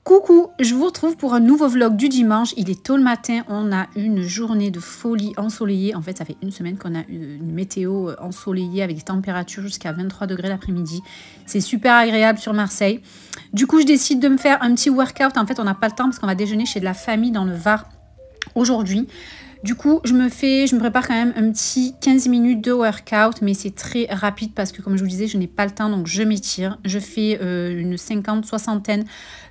Coucou, je vous retrouve pour un nouveau vlog du dimanche. Il est tôt le matin, on a une journée de folie ensoleillée. En fait, ça fait une semaine qu'on a une météo ensoleillée avec des températures jusqu'à 23 degrés l'après-midi. C'est super agréable sur Marseille. Du coup, je décide de me faire un petit workout. En fait, on n'a pas le temps parce qu'on va déjeuner chez de la famille dans le Var aujourd'hui. Du coup, je me prépare quand même un petit 15 minutes de workout, mais c'est très rapide parce que, comme je vous disais, je n'ai pas le temps, donc je m'étire. Je fais une soixantaine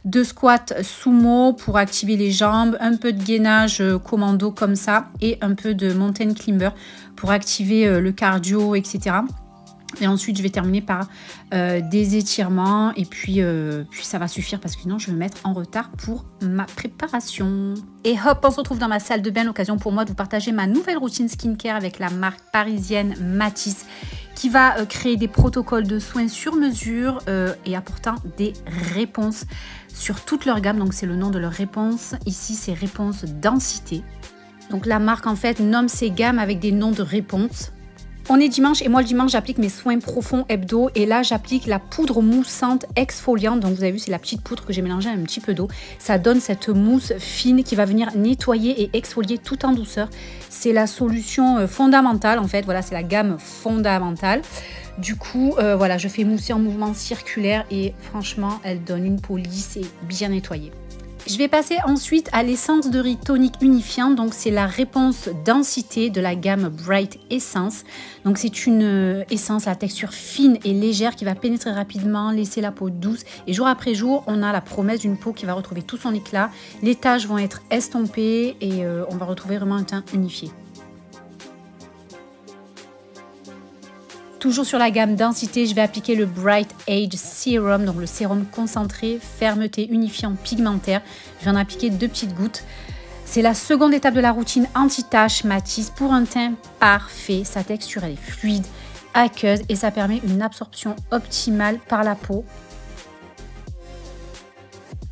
de squats sumo pour activer les jambes, un peu de gainage commando comme ça et un peu de mountain climber pour activer le cardio, etc. Et ensuite, je vais terminer par des étirements et puis ça va suffire parce que sinon, je vais me mettre en retard pour ma préparation. Et hop, on se retrouve dans ma salle de bain. L'occasion pour moi de vous partager ma nouvelle routine skincare avec la marque parisienne Matisse qui va créer des protocoles de soins sur mesure et apportant des réponses sur toute leur gamme. Donc, c'est le nom de leur réponse. Ici, c'est réponse densité. Donc, la marque, en fait, nomme ses gammes avec des noms de réponses. On est dimanche et moi le dimanche j'applique mes soins profonds hebdo et là j'applique la poudre moussante exfoliante. Donc vous avez vu, c'est la petite poudre que j'ai mélangée à un petit peu d'eau. Ça donne cette mousse fine qui va venir nettoyer et exfolier tout en douceur. C'est la solution fondamentale en fait, voilà, c'est la gamme fondamentale. Du coup, voilà, je fais mousser en mouvement circulaire et franchement elle donne une peau lisse et bien nettoyée. Je vais passer ensuite à l'essence de riz tonique unifiante. Donc, c'est la réponse densité de la gamme Bright Essence. Donc, c'est une essence à texture fine et légère qui va pénétrer rapidement, laisser la peau douce. Et jour après jour, on a la promesse d'une peau qui va retrouver tout son éclat. Les taches vont être estompées et on va retrouver vraiment un teint unifié. Toujours sur la gamme densité, je vais appliquer le Bright Age Serum, donc le sérum concentré, fermeté, unifiant, pigmentaire. Je vais en appliquer 2 petites gouttes. C'est la seconde étape de la routine anti-tache Matisse pour un teint parfait. Sa texture elle est fluide, aqueuse et ça permet une absorption optimale par la peau.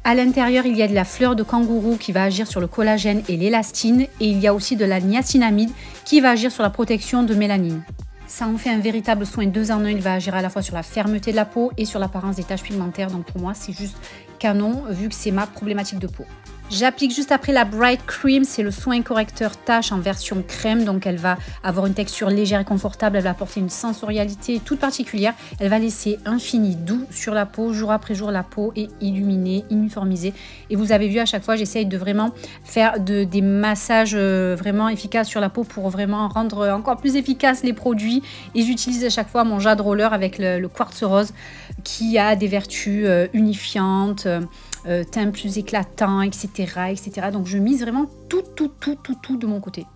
À l'intérieur, il y a de la fleur de kangourou qui va agir sur le collagène et l'élastine. Et il y a aussi de la niacinamide qui va agir sur la protection de mélanine. Ça en fait un véritable soin 2 en 1. Il va agir à la fois sur la fermeté de la peau et sur l'apparence des taches pigmentaires. Donc pour moi, c'est juste canon vu que c'est ma problématique de peau. J'applique juste après la Bright Cream, c'est le soin correcteur tache en version crème. Donc elle va avoir une texture légère et confortable, elle va apporter une sensorialité toute particulière. Elle va laisser un fini doux sur la peau, jour après jour la peau est illuminée, uniformisée. Et vous avez vu à chaque fois, j'essaye de vraiment faire des massages vraiment efficaces sur la peau pour vraiment rendre encore plus efficaces les produits. Et j'utilise à chaque fois mon jade roller avec le quartz rose qui a des vertus unifiantes, teint plus éclatant, etc., etc. Donc je mise vraiment tout de mon côté.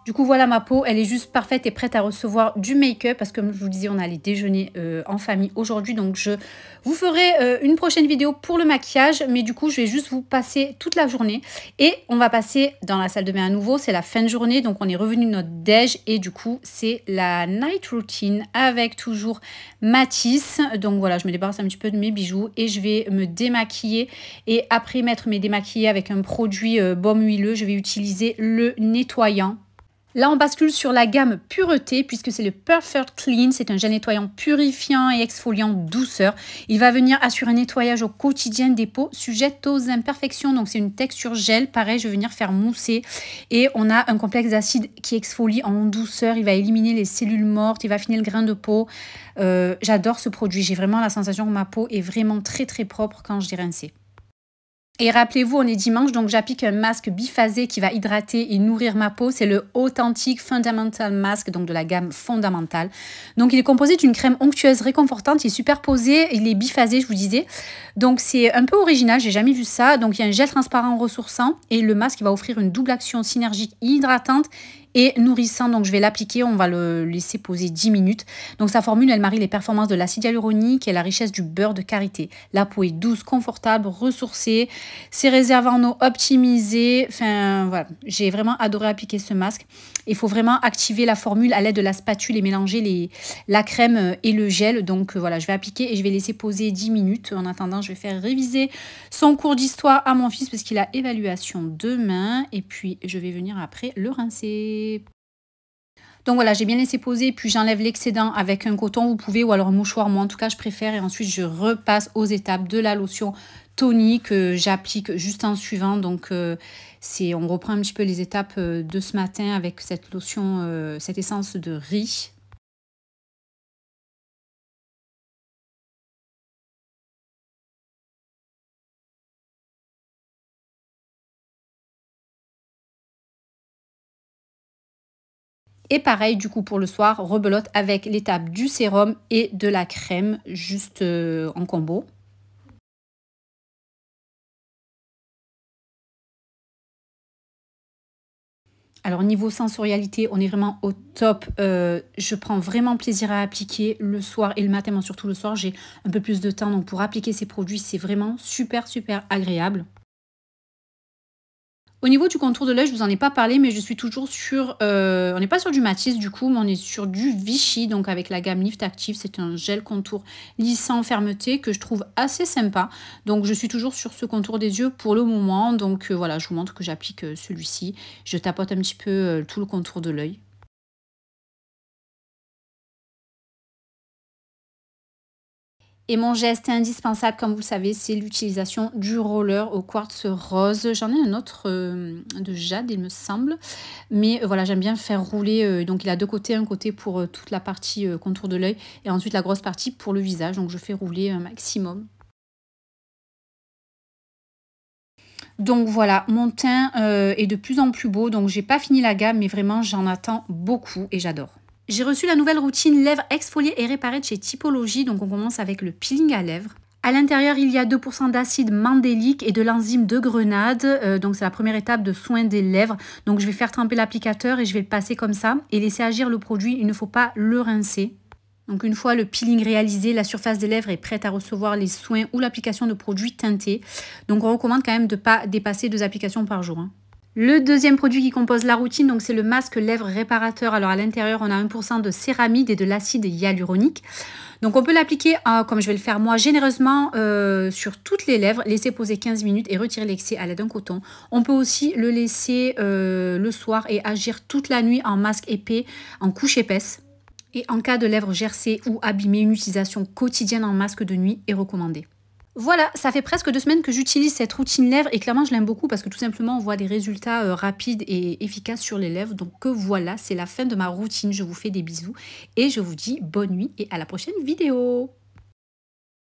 Du coup, voilà ma peau, elle est juste parfaite et prête à recevoir du make-up parce que comme je vous disais, on allait déjeuner en famille aujourd'hui. Donc, je vous ferai une prochaine vidéo pour le maquillage. Mais du coup, je vais juste vous passer toute la journée. Et on va passer dans la salle de bain à nouveau. C'est la fin de journée. Donc, on est revenu de notre déj. Et du coup, c'est la night routine avec toujours Matisse. Donc, voilà, je me débarrasse un petit peu de mes bijoux et je vais me démaquiller. Et après m'être démaquillée avec un produit baume huileux, je vais utiliser le nettoyant. Là, on bascule sur la gamme pureté puisque c'est le Perfect Clean. C'est un gel nettoyant purifiant et exfoliant douceur. Il va venir assurer un nettoyage au quotidien des peaux sujettes aux imperfections. Donc, c'est une texture gel. Pareil, je vais venir faire mousser. Et on a un complexe d'acide qui exfolie en douceur. Il va éliminer les cellules mortes. Il va affiner le grain de peau. J'adore ce produit. J'ai vraiment la sensation que ma peau est vraiment très propre quand je l'ai rincée. Et rappelez-vous, on est dimanche, donc j'applique un masque biphasé qui va hydrater et nourrir ma peau. C'est le Authentic Fundamental Mask, donc de la gamme fondamentale. Donc il est composé d'une crème onctueuse réconfortante, il est superposé, il est biphasé, je vous disais. Donc c'est un peu original, j'ai jamais vu ça. Donc il y a un gel transparent ressourçant et le masque va offrir une double action synergique hydratante et nourrissant. Donc je vais l'appliquer, on va le laisser poser 10 minutes. Donc sa formule, elle marie les performances de l'acide hyaluronique et la richesse du beurre de karité. La peau est douce, confortable, ressourcée, ses réserves en eau optimisées. Enfin voilà, j'ai vraiment adoré appliquer ce masque. Il faut vraiment activer la formule à l'aide de la spatule et mélanger la crème et le gel. Donc voilà, je vais appliquer et je vais laisser poser 10 minutes. En attendant, je vais faire réviser son cours d'histoire à mon fils parce qu'il a évaluation demain. Et puis je vais venir après le rincer. Donc voilà, j'ai bien laissé poser, puis j'enlève l'excédent avec un coton, vous pouvez, ou alors un mouchoir, moi en tout cas je préfère. Et ensuite je repasse aux étapes de la lotion tonique que j'applique juste en suivant. Donc on reprend un petit peu les étapes de ce matin avec cette lotion, cette essence de riz. Et pareil, du coup, pour le soir, rebelote avec l'étape du sérum et de la crème, juste en combo. Alors, niveau sensorialité, on est vraiment au top. Je prends vraiment plaisir à appliquer le soir et le matin, mais surtout le soir, j'ai un peu plus de temps. Donc, pour appliquer ces produits, c'est vraiment super, super agréable. Au niveau du contour de l'œil, je vous en ai pas parlé, mais je suis toujours sur... on n'est pas sur du Matisse du coup, mais on est sur du Vichy, donc avec la gamme Lift Active. C'est un gel contour lissant fermeté que je trouve assez sympa. Donc je suis toujours sur ce contour des yeux pour le moment. Donc voilà, je vous montre que j'applique celui-ci. Je tapote un petit peu tout le contour de l'œil. Et mon geste indispensable, comme vous le savez, c'est l'utilisation du roller au quartz rose. J'en ai un autre de jade, il me semble. Mais voilà, j'aime bien faire rouler. Donc, il a deux côtés. Un côté pour toute la partie contour de l'œil et ensuite la grosse partie pour le visage. Donc, je fais rouler un maximum. Donc voilà, mon teint est de plus en plus beau. Donc, j'ai pas fini la gamme, mais vraiment, j'en attends beaucoup et j'adore. J'ai reçu la nouvelle routine lèvres exfoliées et réparées de chez Typologie. Donc on commence avec le peeling à lèvres. À l'intérieur, il y a 2% d'acide mandélique et de l'enzyme de grenade. Donc c'est la première étape de soin des lèvres. Donc je vais faire tremper l'applicateur et je vais le passer comme ça et laisser agir le produit. Il ne faut pas le rincer. Donc une fois le peeling réalisé, la surface des lèvres est prête à recevoir les soins ou l'application de produits teintés. Donc on recommande quand même de ne pas dépasser 2 applications par jour. Le deuxième produit qui compose la routine, donc c'est le masque lèvres réparateur. Alors à l'intérieur, on a 1% de céramide et de l'acide hyaluronique. Donc on peut l'appliquer, comme je vais le faire moi, généreusement sur toutes les lèvres, laisser poser 15 minutes et retirer l'excès à l'aide d'un coton. On peut aussi le laisser le soir et agir toute la nuit en masque épais, en couche épaisse. Et en cas de lèvres gercées ou abîmées, une utilisation quotidienne en masque de nuit est recommandée. Voilà, ça fait presque 2 semaines que j'utilise cette routine lèvres et clairement je l'aime beaucoup parce que tout simplement on voit des résultats rapides et efficaces sur les lèvres. Donc voilà, c'est la fin de ma routine. Je vous fais des bisous et je vous dis bonne nuit et à la prochaine vidéo.